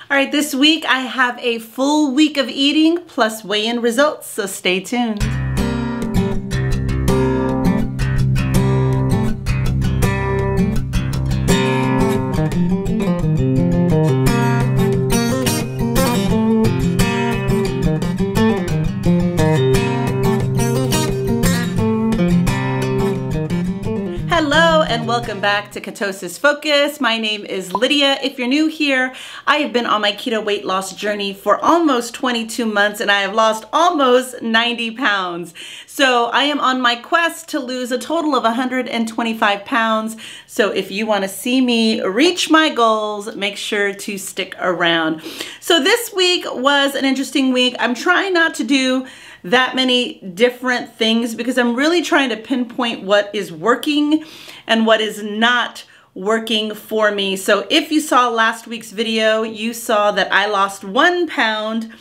All right, this week I have a full week of eating plus weigh-in results, so stay tuned. Hello and welcome back to Ketosis Focus. My name is Lydia. If you're new here, I have been on my keto weight loss journey for almost 22 months and I have lost almost 90 pounds. So I am on my quest to lose a total of 125 pounds. So if you want to see me reach my goals, make sure to stick around. So this week was an interesting week. I'm trying not to do that many different things because I'm really trying to pinpoint what is working and what is not working for me. So if you saw last week's video, you saw that I lost 1 pound.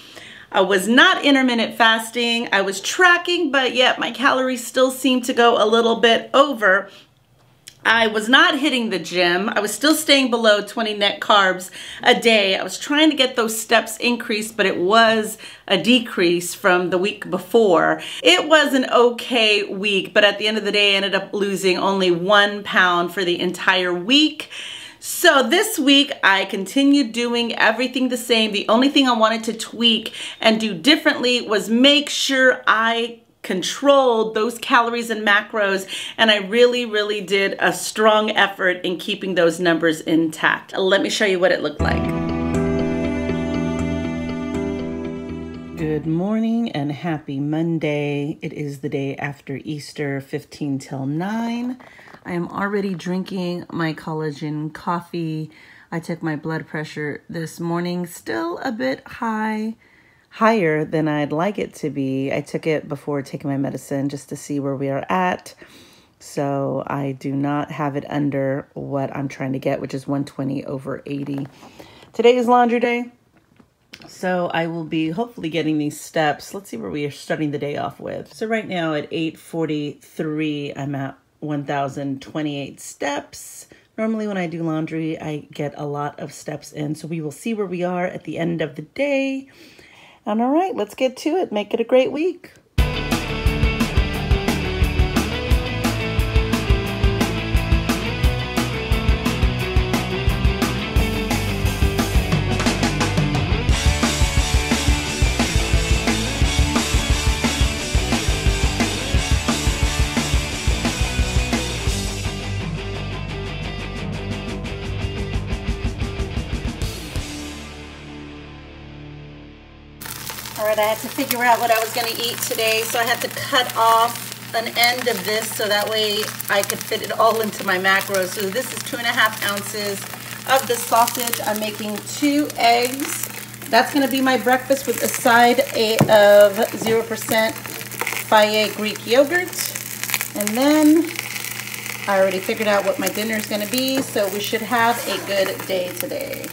I was not intermittent fasting. I was tracking, but yet my calories still seemed to go a little bit over. I was not hitting the gym. I was still staying below 20 net carbs a day. I was trying to get those steps increased, but it was a decrease from the week before. It was an okay week, but at the end of the day, I ended up losing only 1 pound for the entire week. So this week, I continued doing everything the same. The only thing I wanted to tweak and do differently was make sure I controlled those calories and macros, and I really did a strong effort in keeping those numbers intact. Let me show you what it looked like. Good morning and happy Monday. It is the day after Easter, 15 till 9. I am already drinking my collagen coffee. I took my blood pressure this morning, still a bit higher than I'd like it to be. I took it before taking my medicine just to see where we are at. So I do not have it under what I'm trying to get, which is 120/80. Today is laundry day. So I will be hopefully getting these steps. Let's see where we are starting the day off with. So right now at 8:43, I'm at 1,028 steps. Normally when I do laundry, I get a lot of steps in. So we will see where we are at the end of the day. And all right, let's get to it. Make it a great week. All right, I had to figure out what I was going to eat today, so I had to cut off an end of this so that way I could fit it all into my macros. So this is 2.5 ounces of the sausage. I'm making 2 eggs. That's going to be my breakfast with a side of 0% Fage Greek yogurt. And then I already figured out what my dinner is going to be, so we should have a good day today.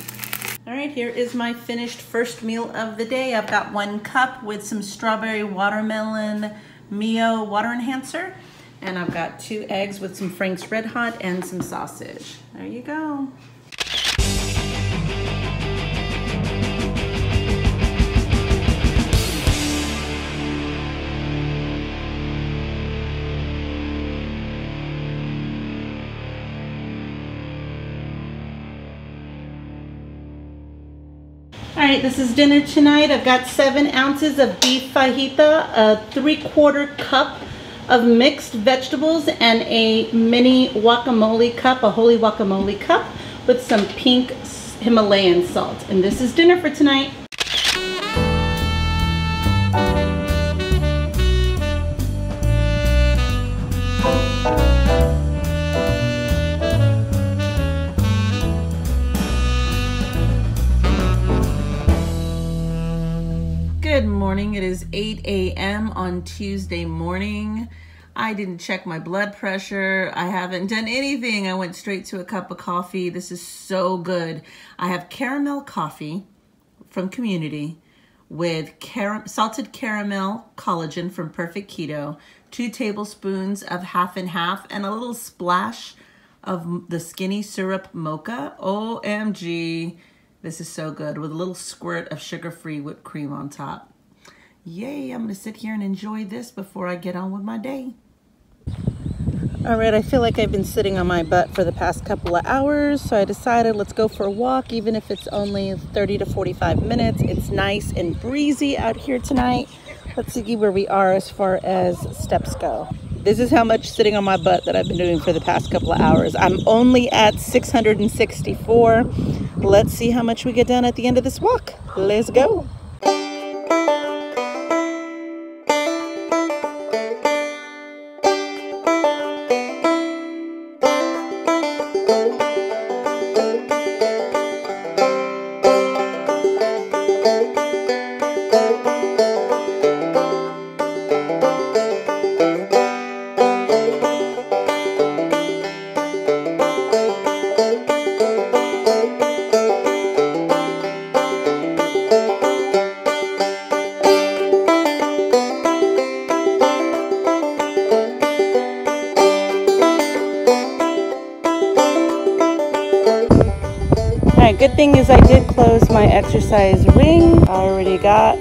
All right, here is my finished first meal of the day. I've got 1 cup with some strawberry watermelon Mio water enhancer. And I've got 2 eggs with some Frank's Red Hot and some sausage. There you go. All right, this is dinner tonight. I've got 7 ounces of beef fajita, a 3/4 cup of mixed vegetables, and a mini guacamole cup, a holy guacamole cup with some pink Himalayan salt. And this is dinner for tonight. Good morning. It is 8 a.m. on Tuesday morning. I didn't check my blood pressure. I haven't done anything. I went straight to a cup of coffee. This is so good. I have caramel coffee from Community with salted caramel collagen from Perfect Keto, 2 tablespoons of half and half, and a little splash of the skinny syrup mocha. OMG. This is so good with a little squirt of sugar-free whipped cream on top. Yay, I'm gonna sit here and enjoy this before I get on with my day. All right, I feel like I've been sitting on my butt for the past couple of hours, so I decided let's go for a walk, even if it's only 30 to 45 minutes. It's nice and breezy out here tonight. Let's see where we are as far as steps go. This is how much sitting on my butt that I've been doing for the past couple of hours. I'm only at 664. Let's see how much we get done at the end of this walk. Let's go. Good thing is I did close my exercise ring. I already got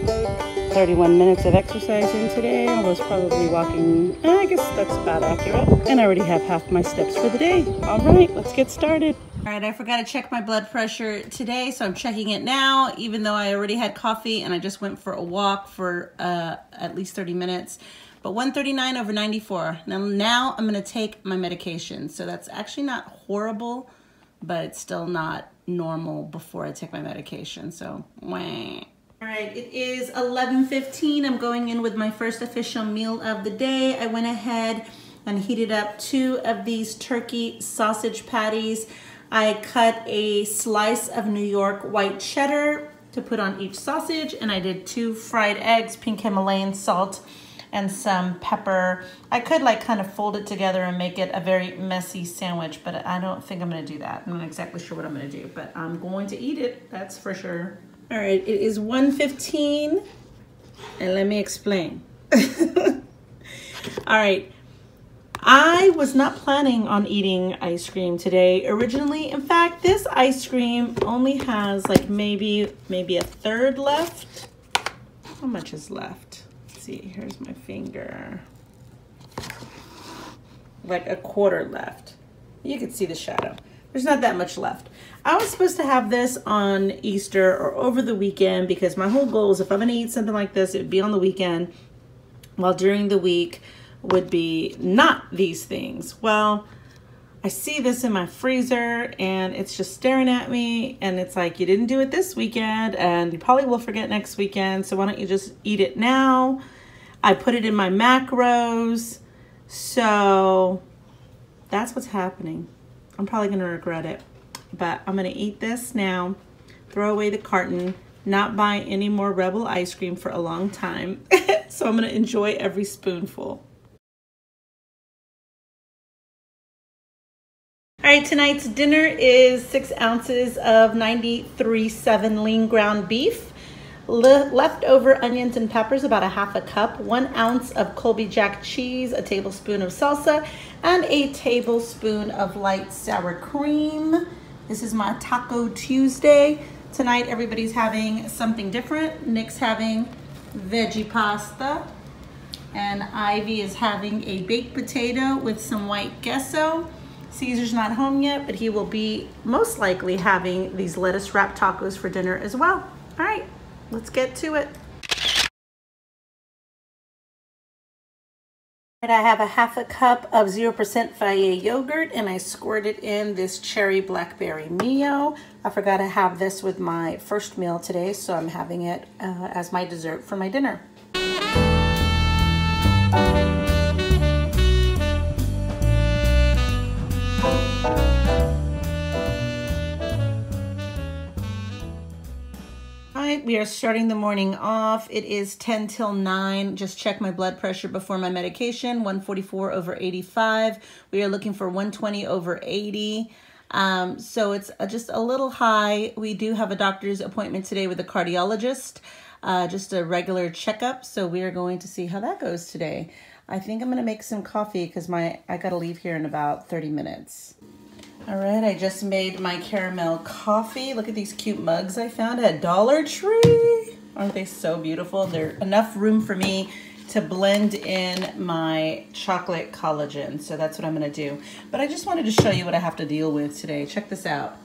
31 minutes of exercise in today. I was probably walking, I guess that's about accurate. And I already have half my steps for the day. All right, let's get started. All right, I forgot to check my blood pressure today, so I'm checking it now, even though I already had coffee and I just went for a walk for at least 30 minutes. But 139/94. Now I'm gonna take my medication. So that's actually not horrible, but it's still not normal before I take my medication, so wah. All right, it is 11:15. I'm going in with my first official meal of the day. I went ahead and heated up 2 of these turkey sausage patties. I cut a slice of New York white cheddar to put on each sausage, and I did 2 fried eggs, pink Himalayan salt, and some pepper. I could like kind of fold it together and make it a very messy sandwich, but I don't think I'm gonna do that. I'm not exactly sure what I'm gonna do, but I'm going to eat it, that's for sure. All right, it is 1:15, and let me explain. All right, I was not planning on eating ice cream today originally. In fact, this ice cream only has like maybe a third left. How much is left? See, here's my finger. Like a quarter left. You can see the shadow. There's not that much left. I was supposed to have this on Easter or over the weekend because my whole goal is if I'm gonna eat something like this, it would be on the weekend, while during the week would be not these things. Well, I see this in my freezer and it's just staring at me and it's like, you didn't do it this weekend and you probably will forget next weekend, so why don't you just eat it now? I put it in my macros, so that's what's happening. I'm probably gonna regret it, but I'm gonna eat this now, throw away the carton, not buy any more Rebel ice cream for a long time. So I'm gonna enjoy every spoonful. All right, tonight's dinner is 6 ounces of 93.7 lean ground beef, leftover onions and peppers, about a half a cup, 1 ounce of Colby Jack cheese, a tablespoon of salsa, and a tablespoon of light sour cream. This is my Taco Tuesday. Tonight, everybody's having something different. Nick's having veggie pasta, and Ivy is having a baked potato with some white gesso. Caesar's not home yet, but he will be most likely having these lettuce wrapped tacos for dinner as well. All right, let's get to it. I have a half a cup of 0% Fage yogurt and I squirted in this cherry blackberry Mio. I forgot to have this with my first meal today, so I'm having it as my dessert for my dinner. Alright, we are starting the morning off. It is 10 till 9. Just check my blood pressure before my medication, 144/85. We are looking for 120/80. So it's just a little high. We do have a doctor's appointment today with a cardiologist, just a regular checkup. So we are going to see how that goes today. I think I'm going to make some coffee because I got to leave here in about 30 minutes. All right, I just made my caramel coffee. Look at these cute mugs I found at Dollar Tree. Aren't they so beautiful? There's enough room for me to blend in my chocolate collagen. So that's what I'm gonna do. But I just wanted to show you what I have to deal with today. Check this out.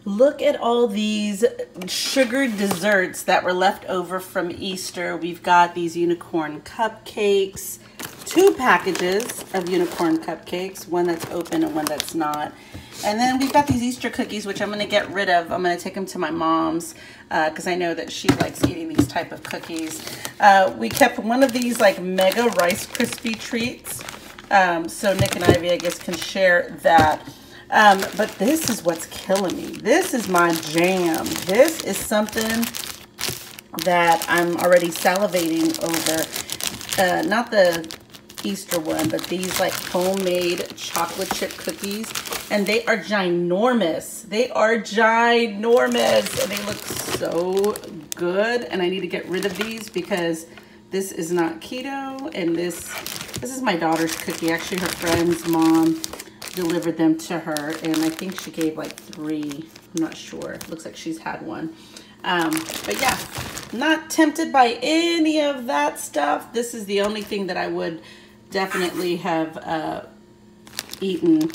Look at all these sugared desserts that were left over from Easter. We've got these unicorn cupcakes, 2 packages of unicorn cupcakes, one that's open and one that's not. And then we've got these Easter cookies, which I'm gonna get rid of. I'm gonna take them to my mom's because I know that she likes eating these type of cookies. We kept one of these like mega Rice Krispie treats. So Nick and Ivy, I guess, can share that. But this is what's killing me. This is my jam. This is something that I'm already salivating over. Not the Easter one, but these like homemade chocolate chip cookies, and they are ginormous. They are ginormous, and they look so good. And I need to get rid of these because this is not keto, and this is my daughter's cookie. Actually, her friend's mom delivered them to her, and I think she gave like 3. I'm not sure. Looks like she's had one. But yeah, not tempted by any of that stuff. This is the only thing that I would definitely have eaten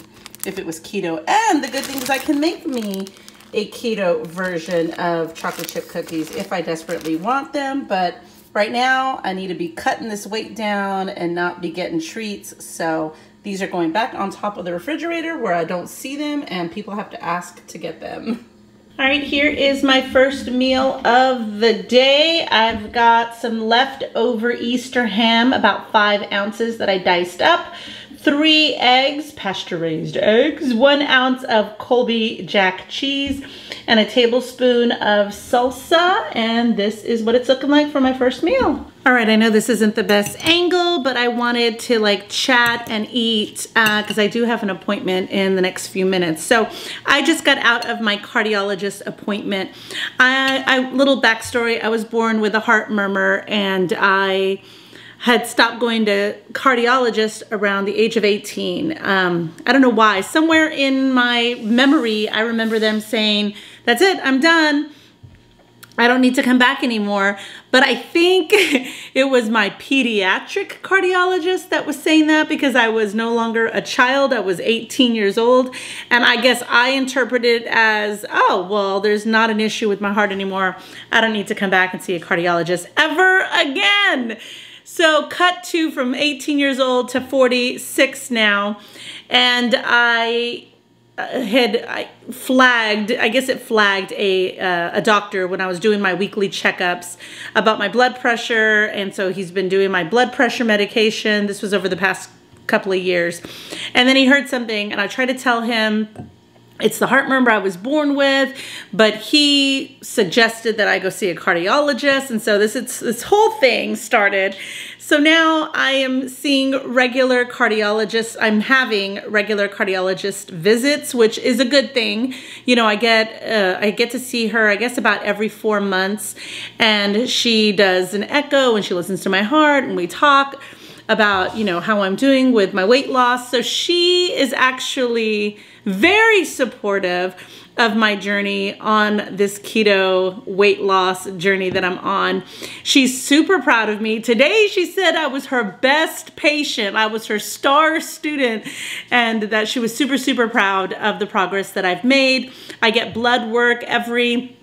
if it was keto. And the good thing is I can make me a keto version of chocolate chip cookies if I desperately want them. But right now I need to be cutting this weight down and not be getting treats. So these are going back on top of the refrigerator where I don't see them and people have to ask to get them. All right, here is my first meal of the day. I've got some leftover Easter ham, about 5 ounces that I diced up, 3 eggs, pasture-raised eggs, 1 ounce of Colby Jack cheese, and a tablespoon of salsa. And this is what it's looking like for my first meal. All right, I know this isn't the best angle, but I wanted to like chat and eat because I do have an appointment in the next few minutes. So I just got out of my cardiologist appointment. Little backstory, I was born with a heart murmur, and I had stopped going to cardiologist around the age of 18. I don't know why. Somewhere in my memory, I remember them saying, that's it, I'm done. I don't need to come back anymore. But I think it was my pediatric cardiologist that was saying that because I was no longer a child. I was 18 years old. And I guess I interpreted it as, oh, well, there's not an issue with my heart anymore. I don't need to come back and see a cardiologist ever again. So cut to from 18 years old to 46 now. And I flagged a doctor when I was doing my weekly checkups about my blood pressure. And so he's been doing my blood pressure medication. This was over the past couple of years. And then he heard something, and I tried to tell him it's the heart murmur I was born with, but he suggested that I go see a cardiologist. And so this whole thing started. So now I am seeing regular cardiologists. I'm having regular cardiologist visits, which is a good thing. You know, I get to see her, I guess, about every 4 months, and she does an echo and she listens to my heart, and we talk about, you know, how I'm doing with my weight loss. So she is actually very supportive of my journey on this keto weight loss journey that I'm on. She's super proud of me. Today she said I was her best patient. I was her star student, and that she was super, super proud of the progress that I've made. I get blood work every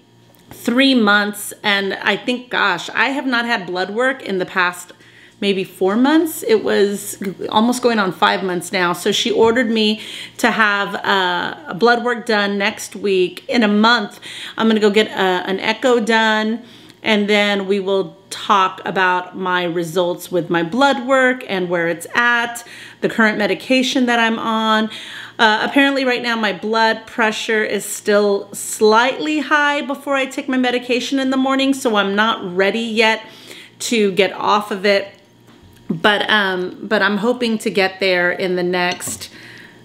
3 months, and I think, gosh, I have not had blood work in the past maybe 4 months. It was almost going on 5 months now. So she ordered me to have blood work done next week. In a month, I'm gonna go get an echo done, and then we will talk about my results with my blood work and where it's at, the current medication that I'm on. Apparently right now my blood pressure is still slightly high before I take my medication in the morning, so I'm not ready yet to get off of it. But I'm hoping to get there in the next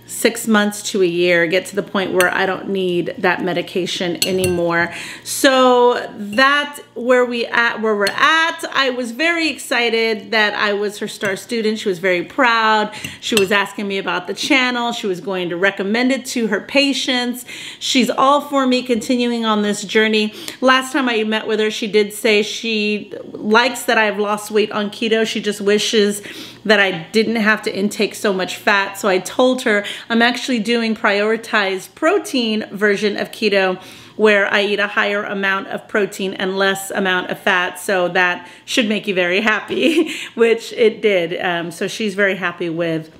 6 months to a year, get to the point where I don't need that medication anymore. So that's where we're at. I was very excited that I was her star student. She was very proud. She was asking me about the channel. She was going to recommend it to her patients. She's all for me continuing on this journey. Last time I met with her, she did say she likes that I've lost weight on keto. She just wishes that I didn't have to intake so much fat. So I told her I'm actually doing prioritized protein version of keto, where I eat a higher amount of protein and less amount of fat. So that should make you very happy, which it did. So she's very happy with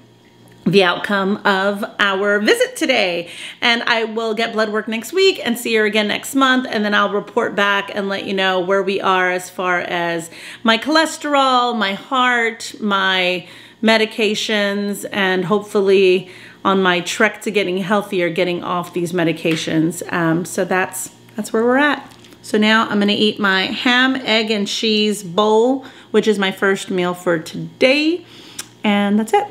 the outcome of our visit today. And I will get blood work next week and see her again next month. And then I'll report back and let you know where we are as far as my cholesterol, my heart, my medications, and hopefully on my trek to getting healthier, getting off these medications. So that's where we're at. So now I'm gonna eat my ham, egg, and cheese bowl, which is my first meal for today. And that's it.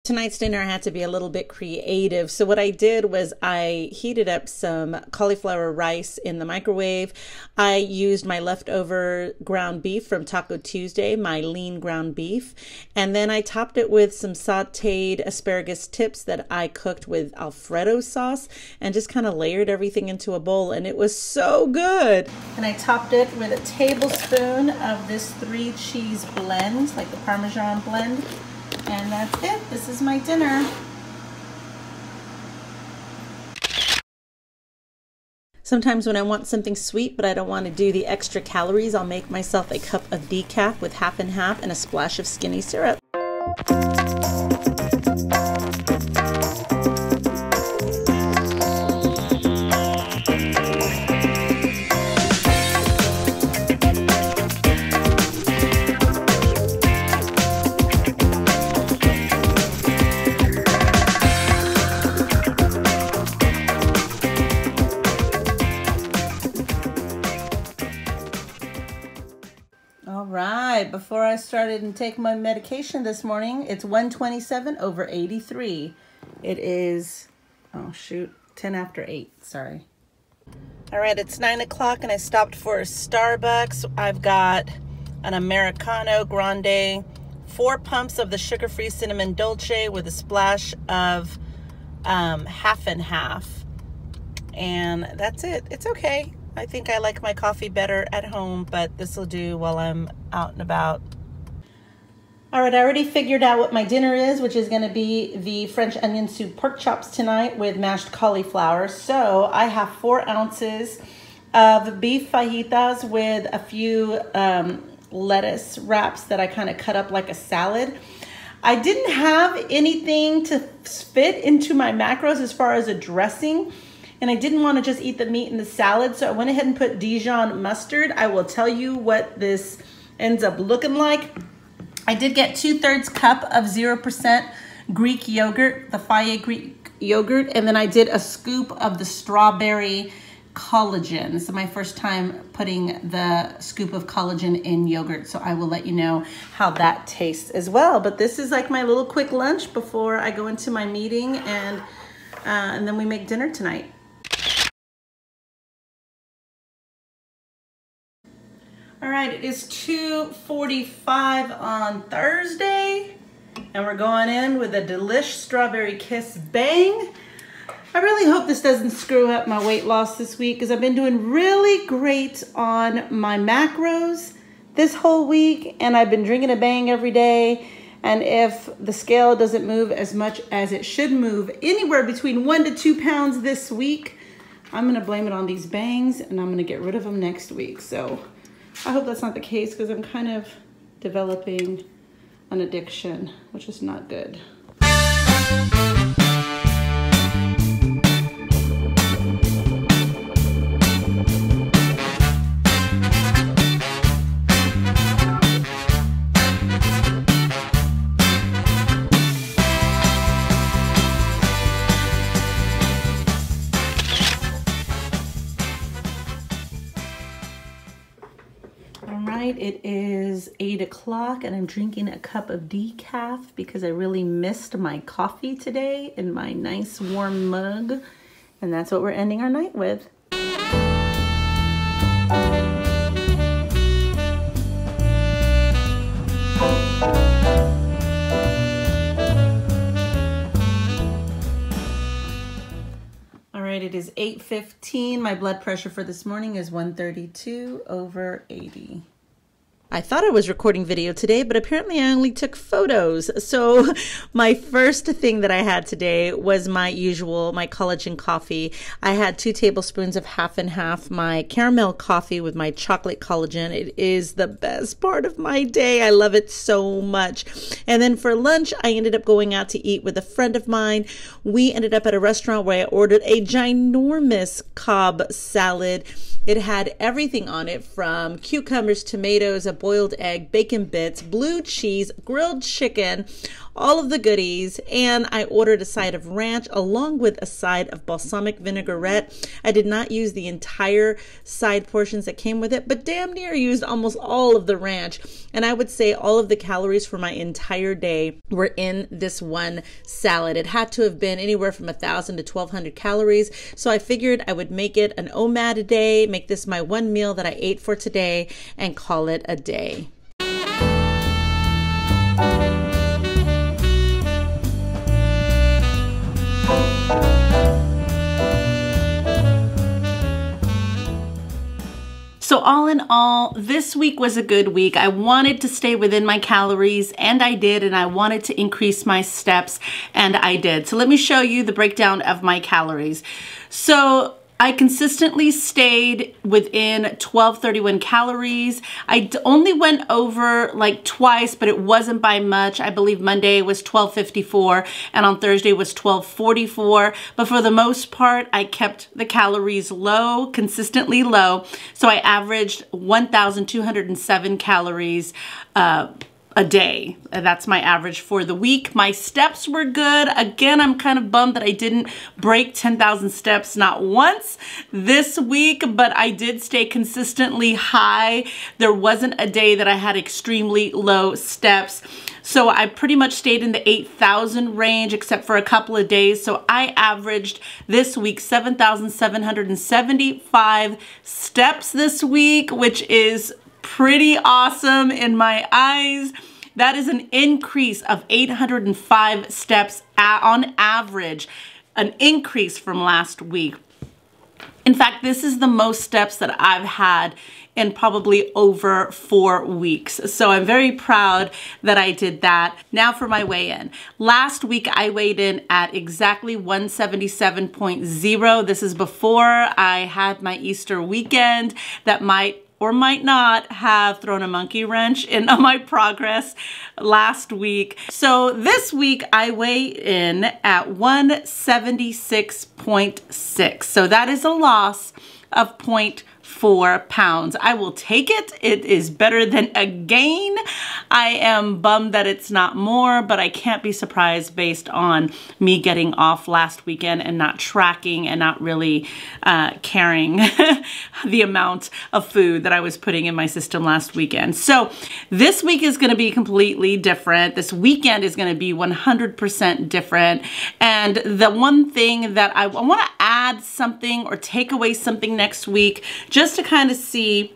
Tonight's dinner had to be a little bit creative. So what I did was I heated up some cauliflower rice in the microwave. I used my leftover ground beef from Taco Tuesday, my lean ground beef. And then I topped it with some sauteed asparagus tips that I cooked with Alfredo sauce and just kind of layered everything into a bowl. And it was so good. And I topped it with a tablespoon of this 3 cheese blend, like the Parmesan blend. And that's it. This is my dinner. Sometimes when I want something sweet, but I don't want to do the extra calories, I'll make myself a cup of decaf with half and half and a splash of skinny syrup. Before I started and take my medication this morning, it's 127/83. It is, oh shoot, 10 after 8, sorry. All right, it's 9 o'clock and I stopped for Starbucks. I've got an Americano Grande, 4 pumps of the sugar-free cinnamon dolce with a splash of half and half. And that's it. It's okay. I think I like my coffee better at home, but this will do while I'm out and about. All right, I already figured out what my dinner is, which is going to be the French onion soup pork chops tonight with mashed cauliflower. So I have 4 ounces of beef fajitas with a few lettuce wraps that I kind of cut up like a salad. I didn't have anything to fit into my macros as far as a dressing, and I didn't want to just eat the meat in the salad, so I went ahead and put Dijon mustard. I will tell you what this ends up looking like. I did get 2/3 cup of 0% Greek yogurt, the Faye Greek yogurt, and then I did a scoop of the strawberry collagen. This is my first time putting the scoop of collagen in yogurt, so I will let you know how that tastes as well. But this is like my little quick lunch before I go into my meeting, and then we make dinner tonight. All right, it is 2:45 on Thursday, and we're going in with a delish strawberry kiss bang. I really hope this doesn't screw up my weight loss this week, because I've been doing really great on my macros this whole week, and I've been drinking a bang every day. And if the scale doesn't move as much as it should move, anywhere between 1 to 2 pounds this week, I'm gonna blame it on these bangs, and I'm gonna get rid of them next week. So I hope that's not the case, because I'm kind of developing an addiction, which is not good. right, it is 8 o'clock and I'm drinking a cup of decaf because I really missed my coffee today in my nice warm mug. And that's what we're ending our night with. All right, it is 8:15. My blood pressure for this morning is 132/80. I thought I was recording video today, but apparently I only took photos. So my first thing that I had today was my collagen coffee. I had 2 tablespoons of half and half, my caramel coffee with my chocolate collagen. It is the best part of my day. I love it so much. And then for lunch, I ended up going out to eat with a friend of mine. We ended up at a restaurant where I ordered a ginormous Cobb salad. It had everything on it from cucumbers, tomatoes, a boiled egg, bacon bits, blue cheese, grilled chicken, all of the goodies. And I ordered a side of ranch along with a side of balsamic vinaigrette. I did not use the entire side portions that came with it, but damn near used almost all of the ranch. And I would say all of the calories for my entire day were in this one salad. It had to have been anywhere from 1,000 to 1,200 calories. So I figured I would make it an OMAD a day, make this my one meal that I ate for today, and call it a day. So all in all, this week was a good week. I wanted to stay within my calories, and I did, and I wanted to increase my steps, and I did. So let me show you the breakdown of my calories. So I consistently stayed within 1231 calories. I only went over like twice, but it wasn't by much. I believe Monday was 1254 and on Thursday was 1244. But for the most part, I kept the calories low, consistently low. So I averaged 1,207 calories a day. That's my average for the week. My steps were good. Again, I'm kind of bummed that I didn't break 10,000 steps, not once this week, but I did stay consistently high. There wasn't a day that I had extremely low steps. So I pretty much stayed in the 8,000 range except for a couple of days. So I averaged this week 7,775 steps this week, which is pretty awesome in my eyes. That is an increase of 805 steps on average, an increase from last week. In fact, this is the most steps that I've had in probably over 4 weeks. So I'm very proud that I did that. Now for my weigh-in. Last week I weighed in at exactly 177.0. This is before I had my Easter weekend that might or might not have thrown a monkey wrench in my progress last week. So this week I weigh in at 176.6. So that is a loss of 0.4 pounds. I will take it. It is better than a gain. I am bummed that it's not more, but I can't be surprised based on me getting off last weekend and not tracking and not really caring the amount of food that I was putting in my system last weekend. So this week is going to be completely different. This weekend is going to be 100% different. And the one thing that I want to add something or take away something next week, just to kind of see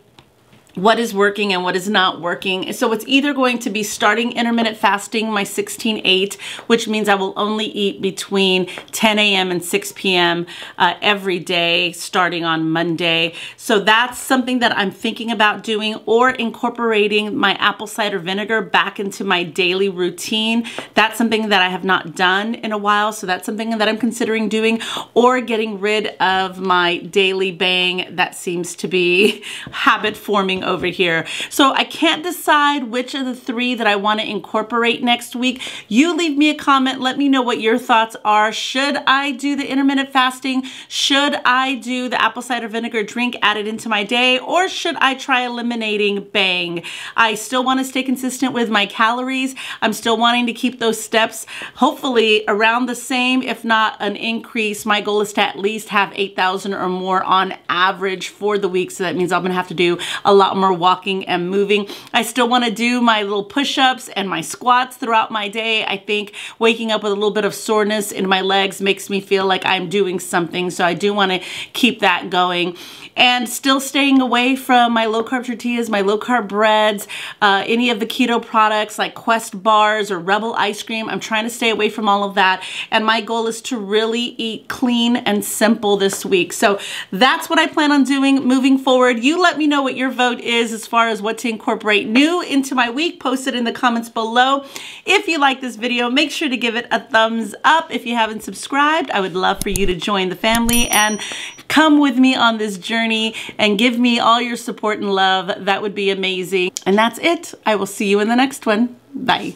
what is working and what is not working. So it's either going to be starting intermittent fasting, my 16/8, which means I will only eat between 10 a.m. and 6 p.m. Every day starting on Monday. So that's something that I'm thinking about doing, or incorporating my apple cider vinegar back into my daily routine. That's something that I have not done in a while. So that's something that I'm considering doing, or getting rid of my daily bang that seems to be habit forming over here. So I can't decide which of the 3 that I want to incorporate next week. You leave me a comment. Let me know what your thoughts are. Should I do the intermittent fasting? Should I do the apple cider vinegar drink added into my day? Or should I try eliminating bang? I still want to stay consistent with my calories. I'm still wanting to keep those steps hopefully around the same, if not an increase. My goal is to at least have 8,000 or more on average for the week. So that means I'm going to have to do a lot lot more walking and moving. I still want to do my little push-ups and my squats throughout my day. I think waking up with a little bit of soreness in my legs makes me feel like I'm doing something, so I do want to keep that going. And still staying away from my low-carb tortillas, my low-carb breads, any of the keto products like Quest bars or Rebel ice cream. I'm trying to stay away from all of that. And my goal is to really eat clean and simple this week. So that's what I plan on doing moving forward. You let me know what your vote is as far as what to incorporate new into my week. Post it in the comments below. If you like this video, make sure to give it a thumbs up. If you haven't subscribed, I would love for you to join the family and come with me on this journey and give me all your support and love. That would be amazing. And that's it. I will see you in the next one. Bye.